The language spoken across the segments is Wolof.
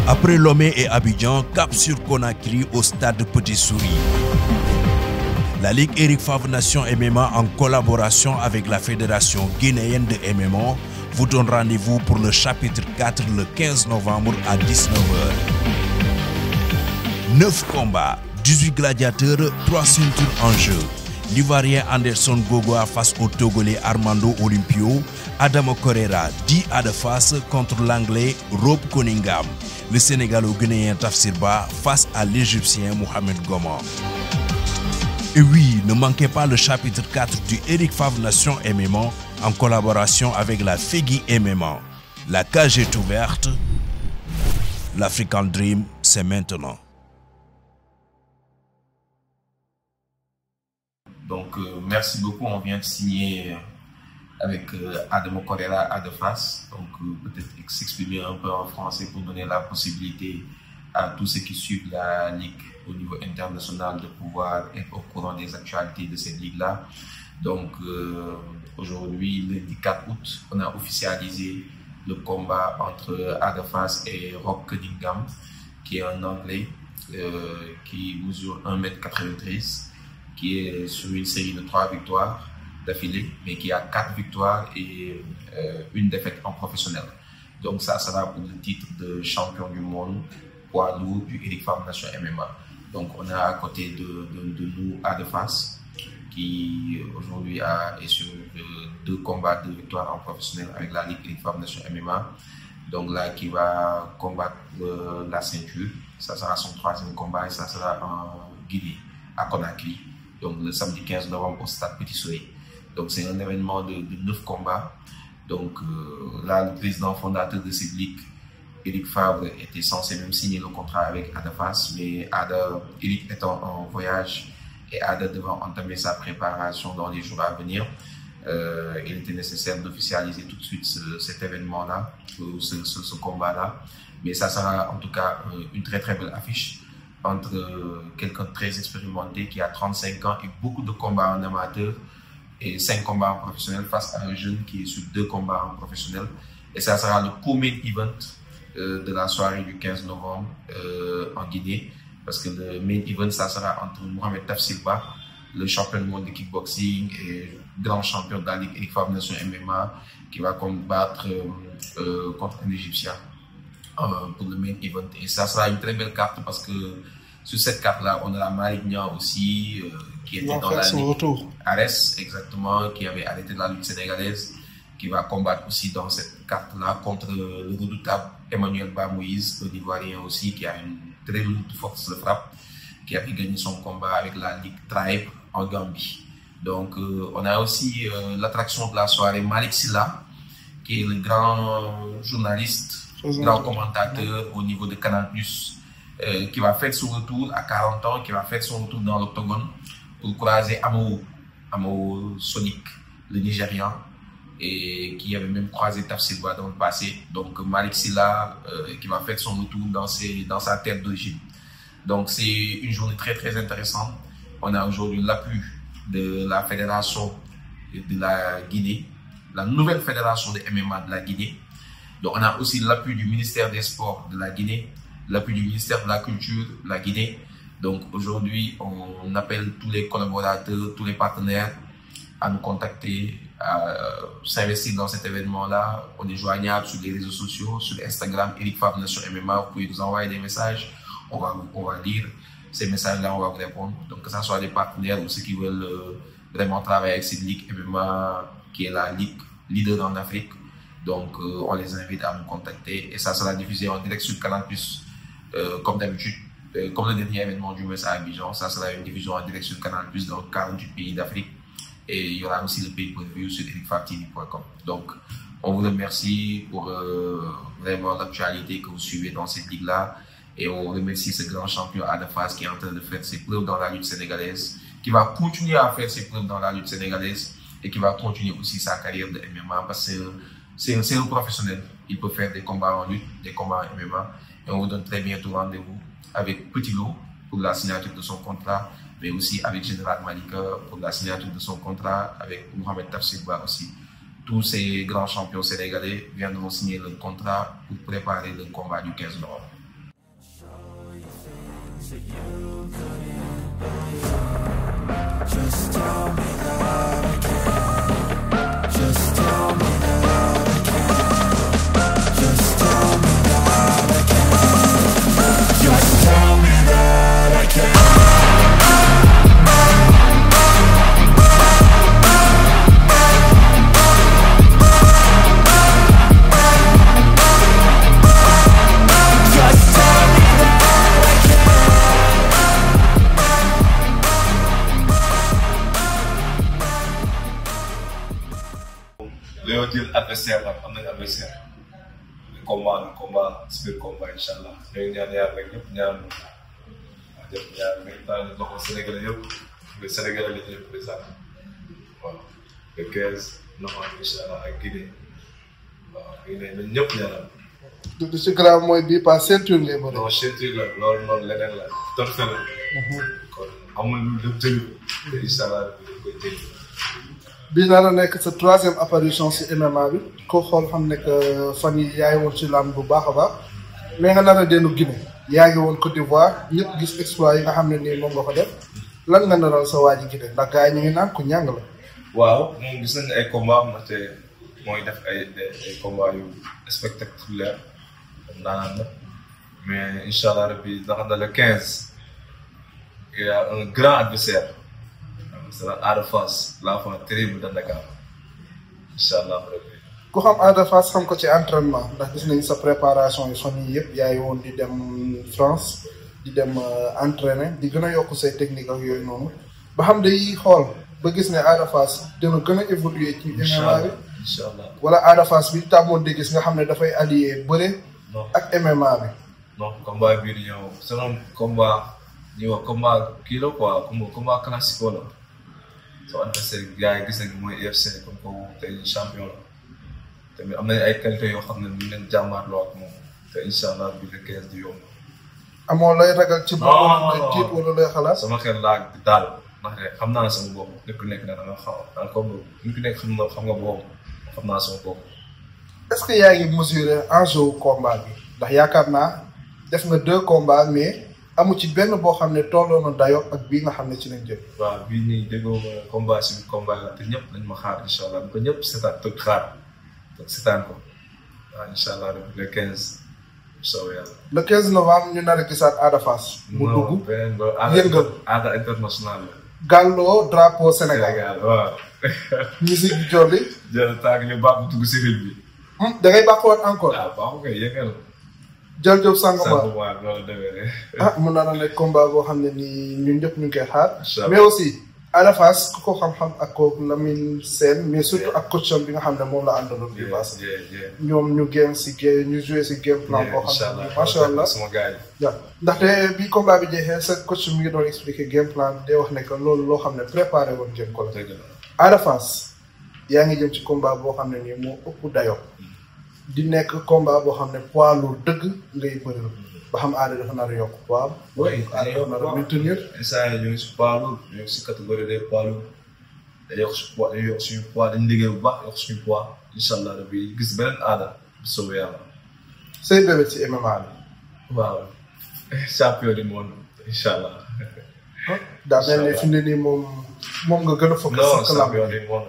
Après Lomé et Abidjan, cap sur Conakry au stade Petit Souris. La Ligue Eric Favre Nation MMA en collaboration avec la Fédération guinéenne de MMA vous donne rendez-vous pour le chapitre 4 le 15 novembre à 19h. 9 combats, 18 gladiateurs, 3 ceintures en jeu. L'Ivoirien Anderson Gogoa face au Togolais Armando Olympio, Adamo Correra dit à de face contre l'Anglais Rob Cunningham, le Sénégalo-Guinéen Tafsirba face à l'Égyptien Mohamed Goman. Et oui, ne manquez pas le chapitre 4 du Eric Favre Nation MMA en collaboration avec la FEGI MMA. La cage est ouverte, l'African Dream, c'est maintenant. Donc, merci beaucoup. On vient de signer avec Adamo Correra à de face. Donc, peut-être s'exprimer un peu en français pour donner la possibilité à tous ceux qui suivent la Ligue au niveau international de pouvoir être au courant des actualités de cette Ligue-là. Donc, aujourd'hui, le 4 août, on a officialisé le combat entre Adefas et Rob Cunningham, qui est un Anglais qui mesure 1m93, qui est sur une série de 3 victoires d'affilée, mais qui a 4 victoires et une défaite en professionnel. Donc ça sera pour le titre de champion du monde poids lourd du Eric Favre Nation MMA. Donc on a à côté de nous Adefas, qui aujourd'hui est sur 2 combats, 2 victoires en professionnel avec la Ligue Eric Favre Nation MMA. Donc là, qui va combattre la ceinture. Ça sera son 3e combat et ça sera en Guinée, à Conakry. Donc le samedi 15 novembre au stade Petit Soleil. Donc c'est un événement de 9 combats. Donc là, le président fondateur de cette ligue, Eric Favre, était censé même signer le contrat avec Adefas, mais Eric étant en voyage et Ada devant entamer sa préparation dans les jours à venir, il était nécessaire d'officialiser tout de suite cet événement-là, ce combat-là. Mais ça sera en tout cas une très très belle affiche entre quelqu'un de très expérimenté qui a 35 ans et beaucoup de combats en amateur et 5 combats en professionnel face à un jeune qui est sur 2 combats en professionnel. Et ça sera le co-main event de la soirée du 15 novembre en Guinée, parce que le main event, ça sera entre Mohamed Tafsirba, le champion du monde de kickboxing et grand champion de la Ligue Eric Favre Nation MMA, qui va combattre contre un Égyptien pour le main event. Et ça sera une très belle carte parce que sur cette carte-là, on a la Malick Niang aussi, qui était dans la Ligue Ares, exactement, qui avait arrêté la lutte sénégalaise, qui va combattre aussi dans cette carte-là contre le redoutable Emmanuel Ba-Moïse, le Ivoirien aussi, qui a une très lourde force de frappe, qui avait gagné son combat avec la Ligue Tribe en Gambie. Donc, on a aussi l'attraction de la soirée, Malick Sylla, qui est le grand journaliste, grand commentateur au niveau de Canal+, qui va faire son retour à 40 ans, qui va faire son retour dans l'octogone pour croiser Amo Sonic, le Nigérian, et qui avait même croisé Tafsirba dans le passé. Donc Malick Sylla qui va faire son retour dans sa terre d'origine. Donc c'est une journée très très intéressante. On a aujourd'hui l'appui de la fédération de la Guinée, la nouvelle fédération de MMA de la Guinée. Donc on a aussi l'appui du ministère des Sports de la Guinée, l'appui du ministère de la Culture de la Guinée. Donc aujourd'hui, on appelle tous les collaborateurs, tous les partenaires à nous contacter, à s'investir dans cet événement-là. On est joignable sur les réseaux sociaux, sur Instagram, Eric Favre Nation MMA. Vous pouvez nous envoyer des messages. On va lire ces messages-là, on va vous répondre. Donc que ce soit des partenaires ou ceux qui veulent vraiment travailler avec cette ligue MMA, qui est la ligue leader en Afrique. Donc on les invite à nous contacter et ça sera diffusé en direct sur Canal+, comme d'habitude. Comme le dernier événement du MES à Abidjan, ça sera une diffusion en direct sur Canal+, dans 48 pays d'Afrique. Et il y aura aussi le pay-per-view sur ericfavretv.com. Donc, on vous remercie pour vraiment l'actualité que vous suivez dans cette ligue-là. Et on remercie ce grand champion Adefas qui est en train de faire ses preuves dans la lutte sénégalaise, qui va continuer à faire ses preuves dans la lutte sénégalaise et qui va continuer aussi sa carrière de MMA parce que c'est un professionnel. Il peut faire des combats en lutte, des combats en MMA. Et on vous donne très bientôt rendez-vous avec Petit Lo pour la signature de son contrat, mais aussi avec Général Malika pour la signature de son contrat, avec Mohamed Tafsirba aussi. Tous ces grands champions sénégalais viendront signer le contrat pour préparer le combat du 15 novembre. Just tell me that I can. Just tell me that I can. Just tell me that I can. Just tell me that I can. Léo jël adversaire nag am nañ adversaire combat super combat incha allah ñooy ñaan yàlla rek ñëpp ñaan ñëpp ñaan mais daal di doxal Sénégalais yëpp le Sénégalais li ñuy présenté waaw le 15 novembre incha allah ak Guinée waaw Guinée ñun ñëpp ñaanal. du si grave mooy bii pas ceinture ngay bëri. non ceinture la loolu noonu leneen la torfait la. kon amul lu dem jëli te incha allah dañ koy jëli. bii naa la nekk sa troisième apparition si MMA bi ko xool xam ne que fan yi yaa ngi woon ci làmb bu baax a baax mais nga nar a dellu Guinée yaa ngi woon Côte d'Ivoire ñëpp gis exploit yi nga xam ne nii moom nga ko def lan nga naral sa waa ji Guinée ndax gars yi ñu ngi naan ku ñàng la. waaw moom gis nañu ay combat ndaxte mooy def ay combat yu spectaculaire comme daanaan la mais incha allah rabbi ndax na le 15 il y a un grand adversaire c'est Ada Fass l'enfant terrible de Dakar incha allah rabbi. ku xam Ada Fass xam ko ci entraînement ndax gis nañu sa préparation yi fan yii yëpp yaa ngi woon di dem France di dem entraîner di gën a yokk say technique ak yooyu noonu ba xam day xool ba gis ne Ada Fass dina gën a évoluer ci MMA bi incha allah wala Ada Fass bi tàmmoon di gis nga xam ne dafay allier bëre ak MMA bi. non combat bii di ñëw selon combat ñuy wax combat kii la quoi combat classico la soo adversaire gars yi gis nañu mooy UFC comme que tey champion la tamit am nañu ay qualité yoo xam ne ñu leen jàmmaarloo ak moom te incha allah bi le 15 du yomb. amoo lay ragal ci boppam lay tiit wala lay xalaat. sama xel laa daal ndaxte xam naa sama bopp nit ku nekk da nga xaw a comme nit ku nekk xam nga bopp xam naa sama bopp. est-ce que yaa ngi mesurer enjeu combat bi ndax yaakaar naa def nga 2 combats mais amu ci benn boo xam ne tolloo na dayoo ak bii nga xam ne ci lañ jëm. waaw bii nii déggoo combat si combat la te ñëpp nañ ma xaar incha allah ko ñëpp seetaan toog xaar toog seetaan ko waaw incha allah le 15 soobee yàlla. le 15 novembre ñu nar a gisaat Ada Fass. mu dugg yëngal Ada international la. Gallo drapeau Sénégal waaw. musique bi jolli. jël tàng ñu baax dugg civil bi. da ngay bàqwaat encore. waaw baaxul kay yëngal. Jël Diop Sangomar Sangomar loolu demee. mu nar a nekk combat boo xam ne nii ñun ñëpp ñu ngi koy xaar. mais aussi Ada Fass ku ko xam-xam ak kooku Lamine Sène mais surtout ak coacham bi nga xam ne moom la àndaloon bi pass ñoom ñu game si ñu joué si game plan boo xam ne macha allah sama gars yi waaw ndaxte bi combat bi jeexee sa coach mi ngi doon expliqué game plan day wax ne que loolu loo xam ne préparé woon jëm ko la. Ada Fass yaa ngi jëm ci combat boo xam ne nii moo ëpp dayoo di nekk combat boo xam ne poids lourd dëgg ngay bëri ba xam Ada dafa nar a yokk poids. oui Ada dafa nar a maintenir. instant yii ñu ngi si poids lourd ñu ngi si catégorie des poids lourd dañuy yokk si poids dañuy yokk suñu poids dañu liggéey bu baax yokk suñu poids incha allah rabbi gis beneen Ada bu soobee yàlla. say bébé ci MMA bi. waaw champion du monde incha allah. daa mel ni fi mu ne nii moom nga gën a focus. non champion du monde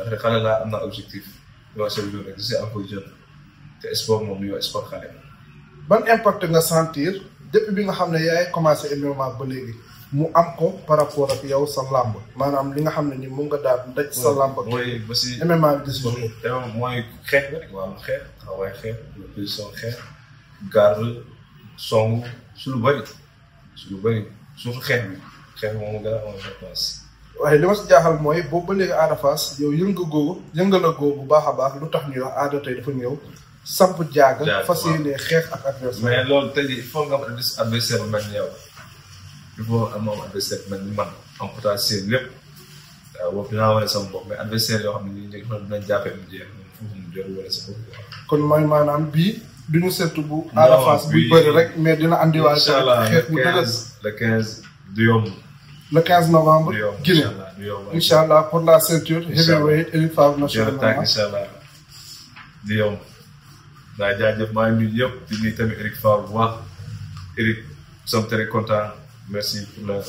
ndax xale laa am na objectif. waaw c'est vrai je suis encore jeune te sport moom yow sport xale. ban impact nga sentir depuis bi nga xam ne yaay commencé MMA ba léegi mu am ko par rapport ak yow sa làmb maanaam li nga xam ne ni moom nga daal daj sa làmb ak mooy ba si MMA bi di mooy xeex bi rek waaw xeex taxawaay xeex position xeex garde song su lu bëri surtout xeex bi moom mu gën a am importance. waaye li ma si jaaxal mooy boobu ba léegi Ada Fass yow yëngal a googu bu baax a baax lu tax ñuy wax Ada tey dafa ñëw samp jaaga fas yéene xeex ak adversaire. mais loolu tey il faut nga am adversaire bu mel ni yow il faut am adversaire bu mel ni man am potentiel lépp waaw boobu dinaa wane sama bopp mais adversaire yoo xam ne nii dinañ jàppee mu jeex foofu mu jël wala sa bopp. kon mooy maanaam bii duñu seetu bu Ada Fass bu bëri rek mais dina andiwaale xeex bu dëgër le 15 du yomb. le 15 novembre Guinée incha allah pour la ceinture heavyweight Eric Favre national incha allah di yomb daa jaajëf maa ngi nuyu ñëpp di nuyu tamit Eric Favre bu baax Eric sommes très contents. Merci pour le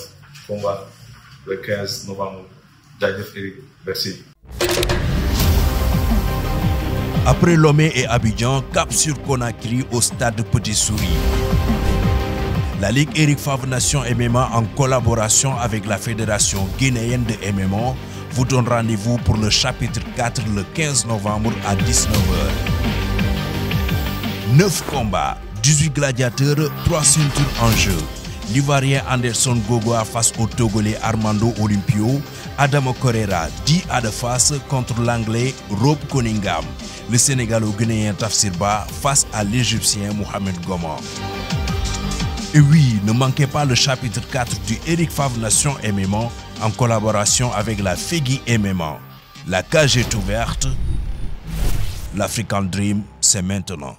combat le 15 novembre. Jaajëf Eric, merci. Après Lomé et Abidjan, cap sur Conakry au stade Petit Souris. La Ligue Eric Favre Nation MMA en collaboration avec la Fédération guinéenne de MMA vous donne rendez-vous pour le chapitre 4 le 15 novembre à 19h. 9 combats, 18 gladiateurs, 3 ceintures en jeu. L'Ivoirien Anderson Gogoa face au Togolais Armando Olympio, Adama Correa dit à de face contre l'Anglais Rob Cunningham, le Sénégalo-Guinéen Tafsir Ba face à l'Égyptien Mohamed Goma. Et oui, ne manquez pas le chapitre 4 du Eric Favre Nation MMA en collaboration avec la FEGI MMA. La cage est ouverte, l'African Dream, c'est maintenant.